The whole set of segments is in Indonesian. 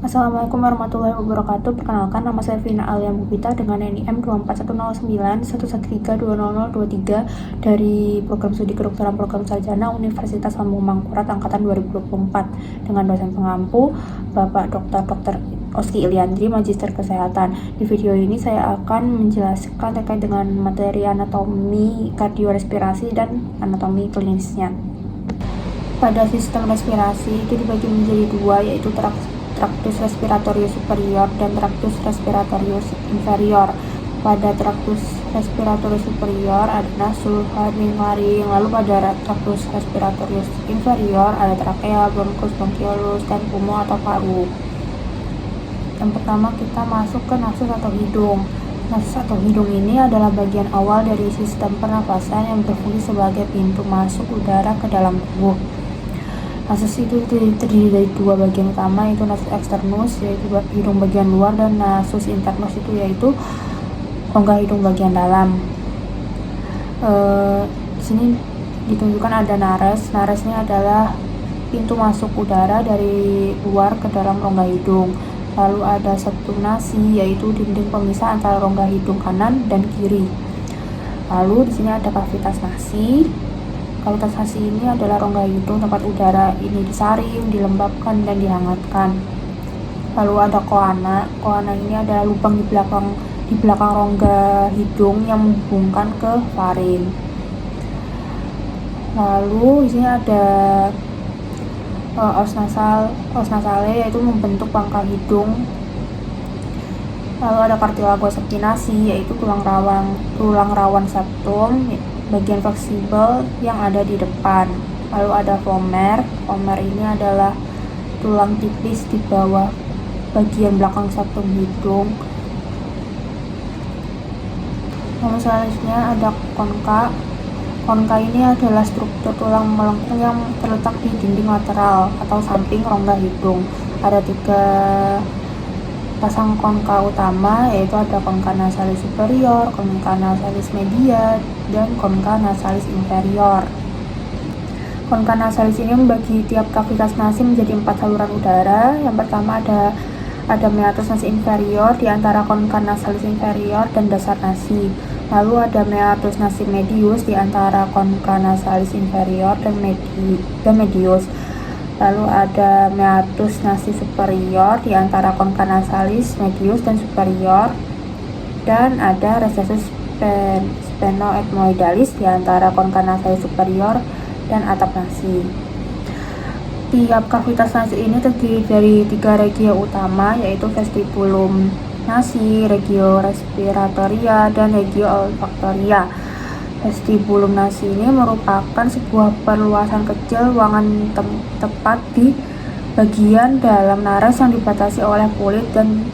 Assalamualaikum warahmatullahi wabarakatuh. Perkenalkan, nama saya Vina Alia Mubita dengan NIM 2410911320023 dari Program Studi Kedokteran Program Sarjana Universitas Lambung Mangkurat Angkatan 2024 dengan dosen pengampu Bapak Dr. Oski Iliandri, Magister Kesehatan. Di video ini saya akan menjelaskan terkait dengan materi anatomi kardiorespirasi dan anatomi klinisnya. Pada sistem respirasi itu dibagi menjadi dua, yaitu traktus respiratorius superior dan traktus respiratorius inferior. Pada traktus respiratorius superior ada nasul, laring, lalu pada traktus respiratorius inferior ada trakea, bronkus, bronkiolus, dan pulmo atau paru. Yang pertama kita masuk ke nasus atau hidung. Nasus atau hidung ini adalah bagian awal dari sistem pernapasan yang berfungsi sebagai pintu masuk udara ke dalam tubuh. Nasus itu terdiri dari dua bagian utama, yaitu nasus externus yaitu hidung bagian luar, dan nasus internus itu yaitu rongga hidung bagian dalam. Di sini ditunjukkan ada nares. Naresnya adalah pintu masuk udara dari luar ke dalam rongga hidung. Lalu ada septum nasi yaitu dinding pemisah antara rongga hidung kanan dan kiri. Lalu di sini ada kavitas nasi. Kavitas nasi ini adalah rongga hidung tempat udara ini disaring, dilembabkan, dan dihangatkan. Lalu ada koana. Koana ini adalah lubang di belakang rongga hidung yang menghubungkan ke faring. Lalu di sini ada os nasale yaitu membentuk pangkal hidung. Lalu ada cartilago septinasi yaitu tulang rawan septum bagian fleksibel yang ada di depan. Lalu ada vomer. Vomer ini adalah tulang tipis di bawah bagian belakang septum hidung. Lalu selanjutnya ada konka. Konka ini adalah struktur tulang melengkung yang terletak di dinding lateral atau samping rongga hidung. Ada 3 pasang konka utama, yaitu ada konka nasalis superior, konka nasalis media, dan konka nasalis inferior. Konka nasalis ini membagi tiap kavitas nasi menjadi 4 saluran udara. Yang pertama ada meatus nasi inferior di antara konka nasalis inferior dan dasar nasi. Lalu ada meatus nasi medius di antara konka nasalis inferior dan medius. Lalu ada meatus nasi superior di antara konka nasalis medius dan superior, dan ada recessus sphenoethmoidalis di antara konka nasalis superior dan atap nasi. Tiap kavitas nasi ini terdiri dari 3 regio utama, yaitu vestibulum nasi, regio respiratoria, dan regio olfaktoria. Vestibulum nasi ini merupakan sebuah perluasan kecil ruangan tepat di bagian dalam nares yang dibatasi oleh kulit dan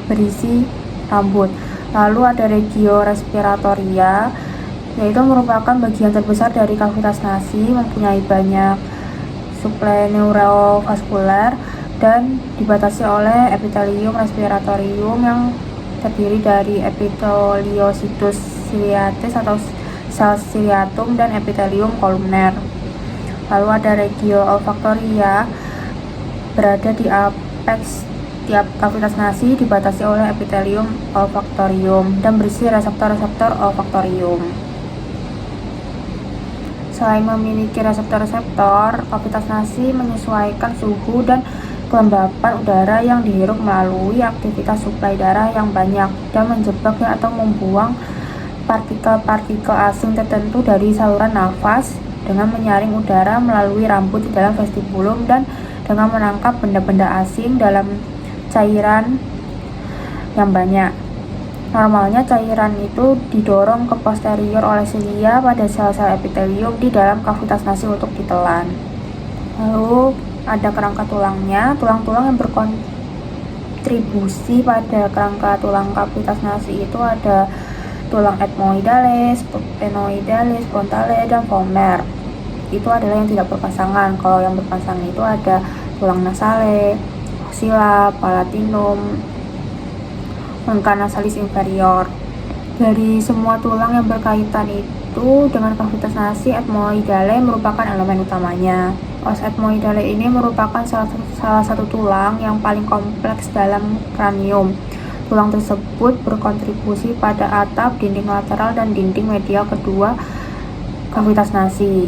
berisi rambut. Lalu ada regio respiratoria, yaitu merupakan bagian terbesar dari kavitas nasi, mempunyai banyak suplai neurovaskuler dan dibatasi oleh epitelium respiratorium yang terdiri dari epitheliocytus ciliatis atau sel ciliatum dan epitelium kolumner. Lalu ada regio olfaktoria, berada di apeks tiap kavitas nasi, dibatasi oleh epitelium olfaktorium dan berisi reseptor-reseptor olfaktorium. Selain memiliki reseptor-reseptor, kavitas nasi menyesuaikan suhu dan kelembapan udara yang dihirup melalui aktivitas suplai darah yang banyak dan menjebak atau membuang partikel-partikel asing tertentu dari saluran nafas dengan menyaring udara melalui rambut di dalam vestibulum dan dengan menangkap benda-benda asing dalam cairan yang banyak. Normalnya cairan itu didorong ke posterior oleh silia pada sel-sel epitelium di dalam kavitas nasi untuk ditelan. Lalu ada kerangka tulangnya. Tulang-tulang yang berkontribusi pada kerangka tulang kavitas nasi itu ada tulang ethmoidales, sphenoidalis, frontale, dan vomer. Itu adalah yang tidak berpasangan. Kalau yang berpasangan itu ada tulang nasale, oxilla, palatinum, konka nasalis inferior. Dari semua tulang yang berkaitan itu dengan kavitas nasi, ethmoidale merupakan elemen utamanya. Os ethmoidale ini merupakan salah satu tulang yang paling kompleks dalam kranium. Tulang tersebut berkontribusi pada atap, dinding lateral, dan dinding medial kedua kavitas nasi.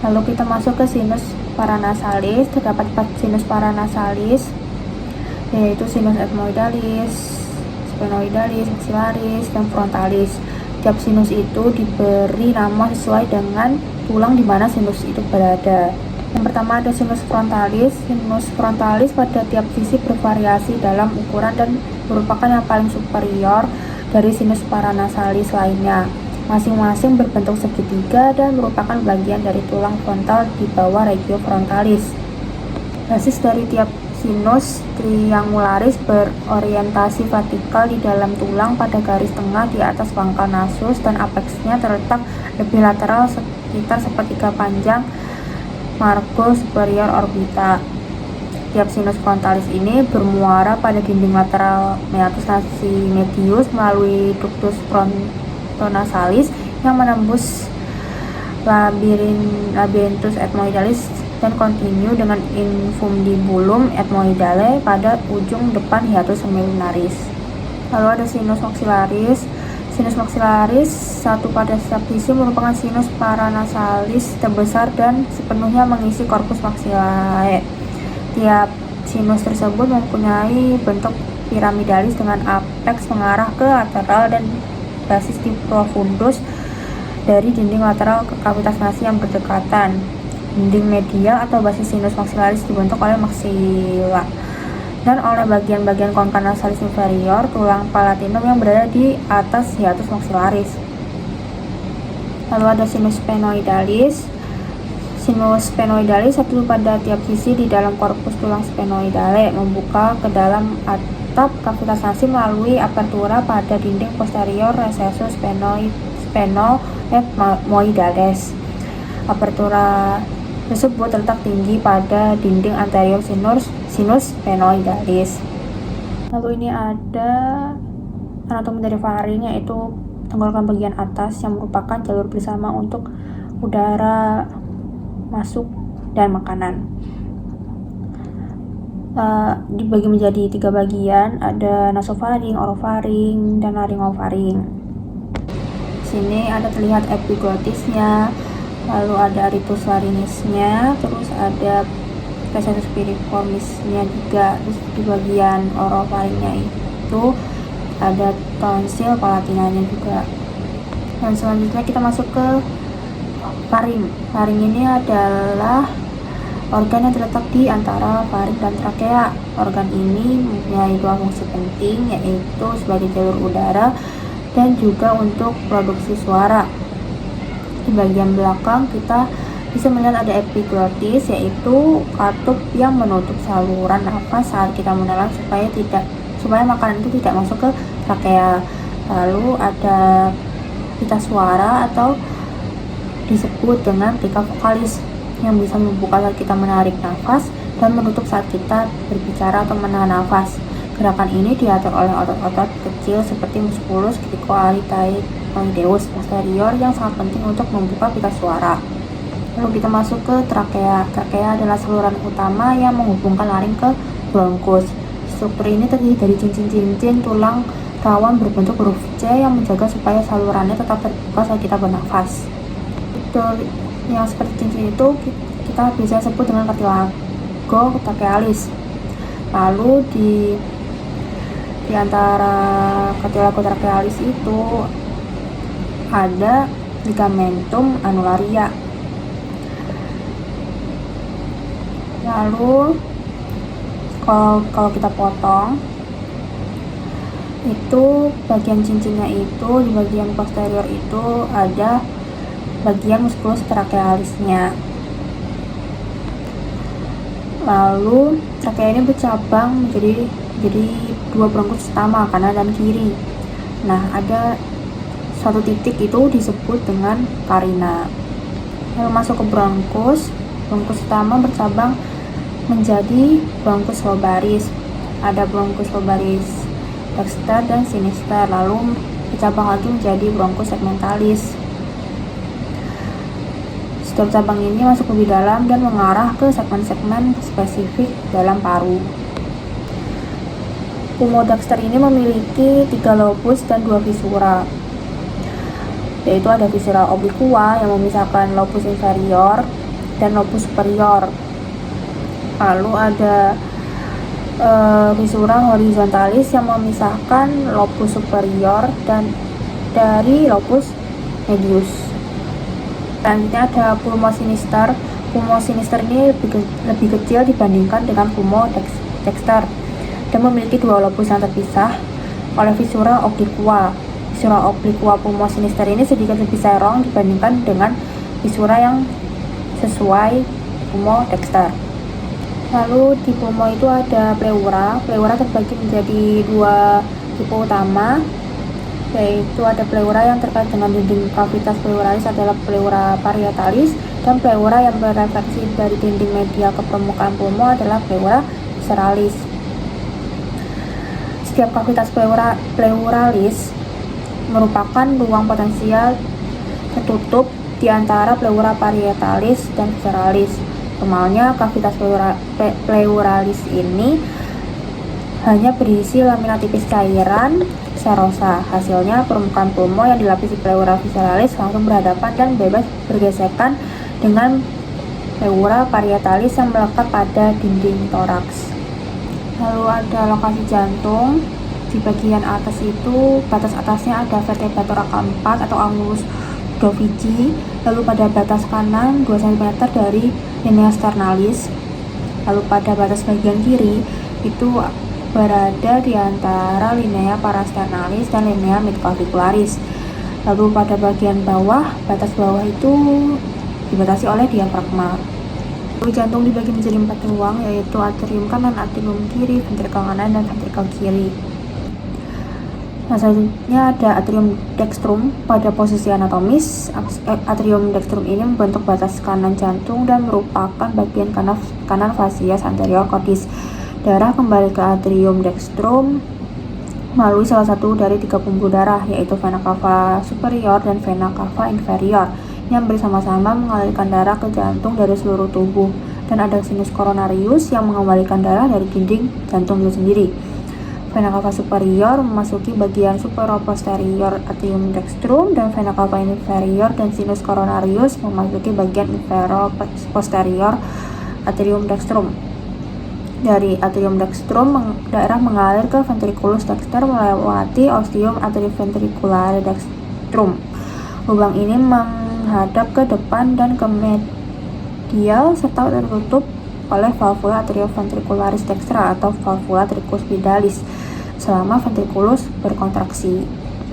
Lalu kita masuk ke sinus paranasalis. Terdapat 4 sinus paranasalis, yaitu sinus ethmoidalis, sphenoidalis, maxillaris, dan frontalis. Tiap sinus itu diberi nama sesuai dengan tulang di mana sinus itu berada. Yang pertama ada sinus frontalis. Sinus frontalis pada tiap sisi bervariasi dalam ukuran dan merupakan yang paling superior dari sinus paranasalis lainnya. Masing-masing berbentuk segitiga dan merupakan bagian dari tulang frontal di bawah regio frontalis. Basis dari tiap sinus triangularis berorientasi vertikal di dalam tulang pada garis tengah di atas pangkal nasus, dan apeksnya terletak lebih lateral sekitar sepertiga panjang margo superior orbita. Tiap sinus frontalis ini bermuara pada dinding lateral meatus nasi medius melalui ductus frontonasalis yang menembus labyrinthus ethmoidalis dan kontinu dengan infundibulum ethmoidale pada ujung depan hiatus semilunaris. Lalu ada sinus maxillaris. Sinus maxillaris satu pada setiap sisi merupakan sinus paranasalis terbesar dan sepenuhnya mengisi corpus maxillae. Tiap sinus tersebut mempunyai bentuk piramidalis dengan apeks mengarah ke lateral dan basis di profundus dari dinding lateral ke kavitas nasi yang berdekatan. Dinding medial atau basis sinus maxillaris dibentuk oleh maxilla dan oleh bagian-bagian konka nasalis inferior, tulang palatinum yang berada di atas hiatus maxillaris. Lalu ada sinus sphenoidalis. Sinus sphenoidalis satu pada tiap sisi di dalam korpus tulang sphenoidale, membuka ke dalam atap kavitas nasi melalui apertura pada dinding posterior recessus sphenoethmoidales. Apertura tersebut terletak tinggi pada dinding anterior sinus sphenoidalis. Lalu ini ada anatomi dari faring, yaitu tenggorokan bagian atas yang merupakan jalur bersama untuk udara masuk dan makanan. Dibagi menjadi 3 bagian, ada nasofaring, orofaring, dan laryngofaring. Sini ada terlihat epiglotisnya, lalu ada arytus laryngisnya, terus ada recessus piriformisnya juga. Terus di bagian orofaringnya itu ada tonsil palatinanya juga. Dan selanjutnya kita masuk ke faring. Faring ini adalah organ yang terletak di antara faring dan trakea. Organ ini mempunyai 2 fungsi penting, yaitu sebagai jalur udara dan juga untuk produksi suara. Di bagian belakang kita bisa melihat ada epiglotis, yaitu katup yang menutup saluran nafas saat kita menelan supaya makanan itu tidak masuk ke trakea. Lalu ada pita suara atau disebut dengan plika vokalis yang bisa membuka saat kita menarik nafas dan menutup saat kita berbicara atau menahan nafas. Gerakan ini diatur oleh otot-otot kecil seperti musculus cricoarrhythmoideus posterior yang sangat penting untuk membuka pita suara. Lalu kita masuk ke trakea. Trakea adalah saluran utama yang menghubungkan laring ke bronkus. Struktur ini terdiri dari cincin-cincin tulang rawan berbentuk huruf C yang menjaga supaya salurannya tetap terbuka saat kita bernafas. Yang seperti cincin itu kita bisa sebut dengan cartilago trachealis. Lalu di antara cartilago trachealis itu ada ligamentum annularia. Lalu kalau kita potong itu bagian cincinnya itu di bagian posterior itu ada bagian musculus trachealisnya. Lalu trakea ini bercabang menjadi 2 bronkus utama, kanan dan kiri. Nah, ada suatu titik itu disebut dengan karina. Lalu masuk ke bronkus. Bronkus utama bercabang menjadi bronkus lobaris. Ada bronkus lobaris dexter dan sinister. Lalu bercabang lagi menjadi bronkus segmentalis. Setiap cabang ini masuk lebih dalam dan mengarah ke segmen-segmen spesifik dalam paru. Pulmodexter ini memiliki 3 lobus dan 2 visura, yaitu ada visura obliqua yang memisahkan lobus inferior dan lobus superior. Lalu ada visura horizontalis yang memisahkan lobus superior dan dari lobus medius. Selanjutnya ada pulmo sinister. Pulmo sinister ini lebih kecil dibandingkan dengan pulmodexter dan memiliki 2 lobus yang terpisah oleh visura obliqua. Visura obliqua pulmo sinister ini sedikit lebih serong dibandingkan dengan visura yang sesuai pulmodexter. Lalu di pulmo itu ada pleura. Pleura terbagi menjadi 2 tipe utama, yaitu ada pleura yang terkait dengan dinding kavitas pleuralis adalah pleura parietalis, dan pleura yang berefleksi dari dinding medial ke permukaan pulmo adalah pleura visceralis. Setiap kavitas pleuralis merupakan ruang potensial tertutup di antara pleura parietalis dan visceralis. Normalnya kavitas pleuralis ini hanya berisi lamina tipis cairan serosa. Hasilnya permukaan pulmo yang dilapisi pleura visceralis langsung berhadapan dan bebas bergesekan dengan pleura parietalis yang melekat pada dinding toraks. Lalu ada lokasi jantung. Di bagian atas itu, batas atasnya ada vertebrator keempat atau angulus Dovigi. Lalu pada batas kanan 2 cm dari linea sternalis. Lalu pada batas bagian kiri itu berada di antara linea parasternalis dan linea midclavicularis. Lalu pada bagian bawah, batas bawah itu dibatasi oleh diafragma. Jantung dibagi menjadi 4 ruang, yaitu atrium kanan, atrium kiri, ventrikel kanan, dan ventrikel kiri. Nah, selanjutnya ada atrium dextrum. Pada posisi anatomis, atrium dextrum ini membentuk batas kanan jantung dan merupakan bagian kanan vasias anterior cordis. Darah kembali ke atrium dextrum melalui salah satu dari 3 pembuluh darah, yaitu vena cava superior dan vena cava inferior, yang bersama-sama mengalirkan darah ke jantung dari seluruh tubuh, dan ada sinus coronarius yang mengembalikan darah dari dinding jantung itu sendiri. Vena cava superior memasuki bagian supero-posterior atrium dextrum, dan vena cava inferior dan sinus coronarius memasuki bagian infero-posterior atrium dextrum. Dari atrium dextrum, darah mengalir ke ventriculus dexter melewati ostium atrioventriculare dextrum. Lubang ini menghadap ke depan dan ke medial serta tertutup oleh valvula atrioventricularis dextra atau valvula tricuspidalis selama ventriculus berkontraksi.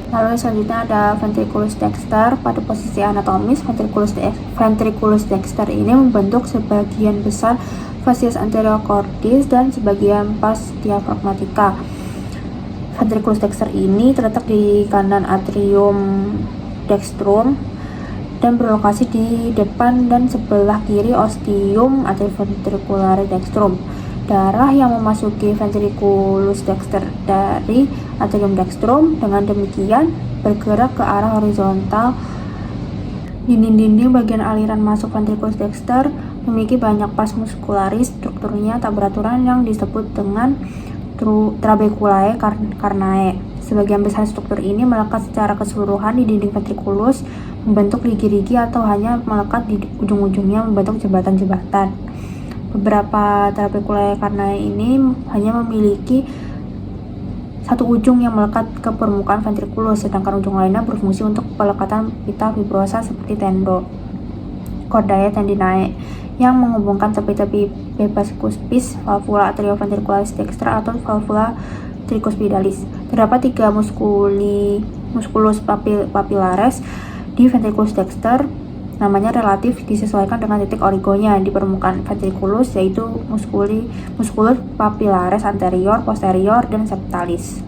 Lalu selanjutnya ada ventriculus dexter. Pada posisi anatomis, ventriculus dexter ini membentuk sebagian besar vasias anterior cordis dan sebagian pars diafragmatica. Ventriculus dexter ini terletak di kanan atrium dextrum dan berlokasi di depan dan sebelah kiri ostium atrioventriculare dextrum. Darah yang memasuki ventriculus dexter dari atrium dextrum dengan demikian bergerak ke arah horizontal. Dinding-dinding bagian aliran masuk ventriculus dexter memiliki banyak pars muscularis. Strukturnya tak beraturan yang disebut dengan trabeculae carnae. Sebagian besar struktur ini melekat secara keseluruhan di dinding ventriculus, membentuk rigi-rigi atau hanya melekat di ujung-ujungnya membentuk jembatan-jembatan. Beberapa trabeculae carnae ini hanya memiliki satu ujung yang melekat ke permukaan ventriculus, sedangkan ujung lainnya berfungsi untuk pelekatan pita fibrosa seperti tendo chordae tendinae yang menghubungkan tepi-tepi bebas cuspis, valvula atrioventricularis dextra atau valvula tricuspidalis. Terdapat 3 musculus papillaris di ventriculus dexter. Namanya relatif disesuaikan dengan titik origonya di permukaan ventriculus, yaitu musculus papillaris anterior, posterior, dan septalis.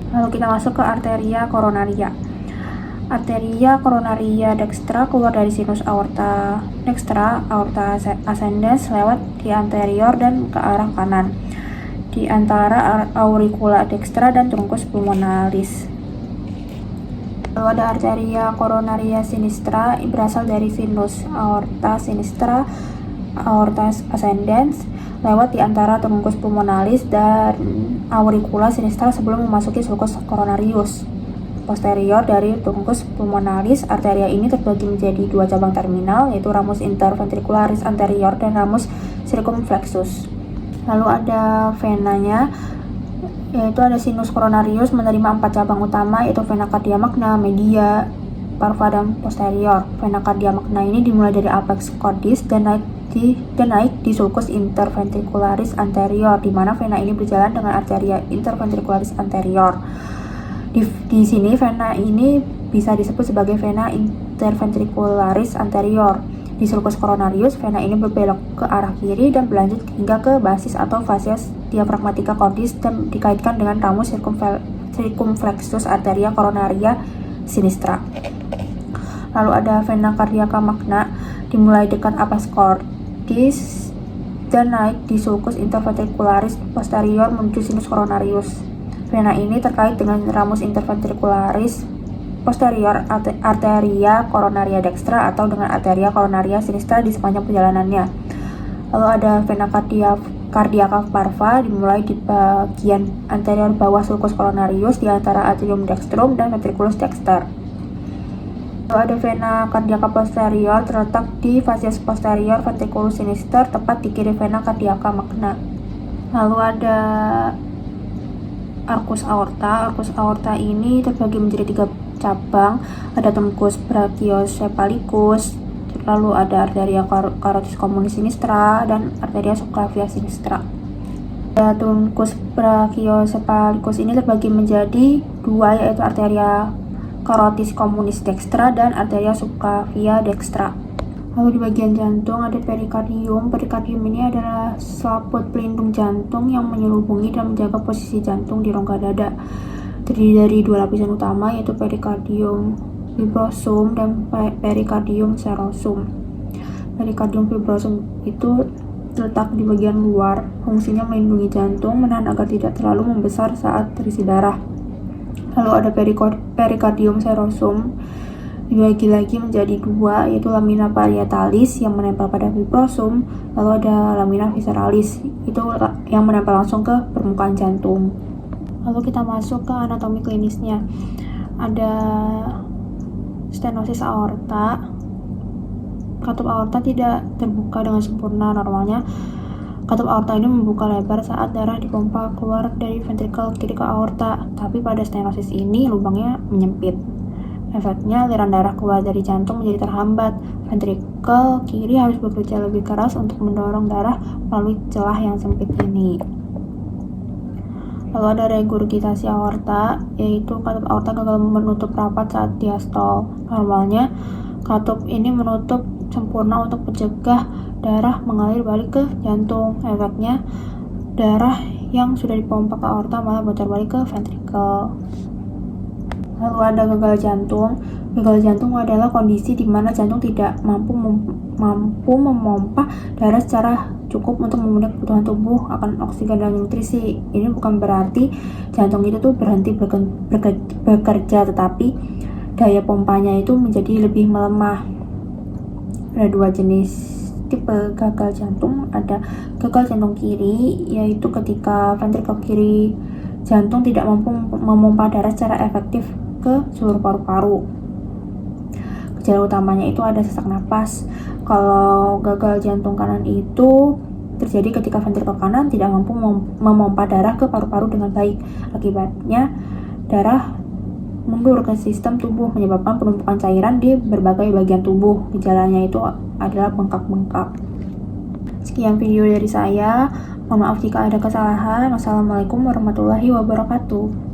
Lalu kita masuk ke arteria coronaria. Arteria coronaria dextra keluar dari sinus aorta dextra, aorta ascendens lewat di anterior dan ke arah kanan di antara auricula dextra dan truncus pulmonalis. Lalu ada arteria coronaria sinistra, berasal dari sinus aorta sinistra, aorta ascendens, lewat di antara truncus pulmonalis dan auricula sinistra sebelum memasuki sulcus coronarius. Posterior dari truncus pulmonalis, arteria ini terbagi menjadi dua cabang terminal, yaitu ramus interventricularis anterior dan ramus circumflexus. Lalu ada venanya, yaitu ada sinus coronarius menerima 4 cabang utama, yaitu vena cardia magna, media, parva, dan posterior. Vena cardia magna ini dimulai dari apex cordis dan naik di sulcus interventricularis anterior, di mana vena ini berjalan dengan arteria interventricularis anterior. Di sini vena ini bisa disebut sebagai vena interventricularis anterior. Di sulcus coronarius, vena ini berbelok ke arah kiri dan berlanjut hingga ke basis atau fascia diafragmatica cordis dan dikaitkan dengan ramus circumflexus arteria coronaria sinistra. Lalu ada vena cardiaca magna, dimulai dekat apex cordis dan naik di sulcus interventricularis posterior menuju sinus coronarius. Vena ini terkait dengan ramus interventricularis posterior arteria coronaria dextra atau dengan arteria coronaria sinistra di sepanjang perjalanannya. Lalu ada vena cardiaca parva, dimulai di bagian anterior bawah sulcus coronarius di antara atrium dextrum dan ventriculus dexter. Lalu ada vena cardiaca posterior, terletak di fascia posterior ventriculus sinister, tepat di kiri vena cardiaca magna. Lalu ada arcus aorta. Arcus aorta ini terbagi menjadi 3 cabang, ada truncus brachiocephalicus, lalu ada arteria carotis communis sinistra dan arteria subclavia sinistra. Truncus brachiocephalicus ini terbagi menjadi 2, yaitu arteria carotis communis dextra dan arteria subclavia dextra. Lalu di bagian jantung ada perikardium. Perikardium ini adalah selaput pelindung jantung yang menyelubungi dan menjaga posisi jantung di rongga dada. Terdiri dari 2 lapisan utama, yaitu perikardium fibrosum dan perikardium serosum. Perikardium fibrosum itu terletak di bagian luar, fungsinya melindungi jantung, menahan agar tidak terlalu membesar saat terisi darah. Lalu ada perikardium serosum, dibagi lagi menjadi 2, yaitu lamina parietalis yang menempel pada fibrosum, lalu ada lamina visceralis, itu yang menempel langsung ke permukaan jantung. Lalu kita masuk ke anatomi klinisnya. Ada stenosis aorta. Katup aorta tidak terbuka dengan sempurna. Normalnya katup aorta ini membuka lebar saat darah dipompa keluar dari ventrikel kiri ke aorta, tapi pada stenosis ini lubangnya menyempit. Efeknya aliran darah keluar dari jantung menjadi terhambat. Ventrikel kiri harus bekerja lebih keras untuk mendorong darah melalui celah yang sempit ini. Lalu ada regurgitasi aorta, yaitu katup aorta gagal menutup rapat saat diastol. Normalnya katup ini menutup sempurna untuk mencegah darah mengalir balik ke jantung. Efeknya darah yang sudah dipompa ke aorta malah bocor balik ke ventrikel. Lalu ada gagal jantung. Gagal jantung adalah kondisi di mana jantung tidak mampu memompa darah secara cukup untuk memenuhi kebutuhan tubuh akan oksigen dan nutrisi. Ini bukan berarti jantung itu tuh berhenti bekerja, tetapi daya pompanya itu menjadi lebih melemah. Ada 2 jenis tipe gagal jantung. Ada gagal jantung kiri, yaitu ketika ventrikel kiri jantung tidak mampu memompa darah secara efektif ke seluruh paru-paru. Gejala utamanya itu ada sesak napas. Kalau gagal jantung kanan itu terjadi ketika ventrikel kanan tidak mampu memompa darah ke paru-paru dengan baik. Akibatnya darah mundur ke sistem tubuh, menyebabkan penumpukan cairan di berbagai bagian tubuh. Gejalanya itu adalah bengkak-bengkak. Sekian video dari saya. Mohon maaf jika ada kesalahan. Wassalamualaikum warahmatullahi wabarakatuh.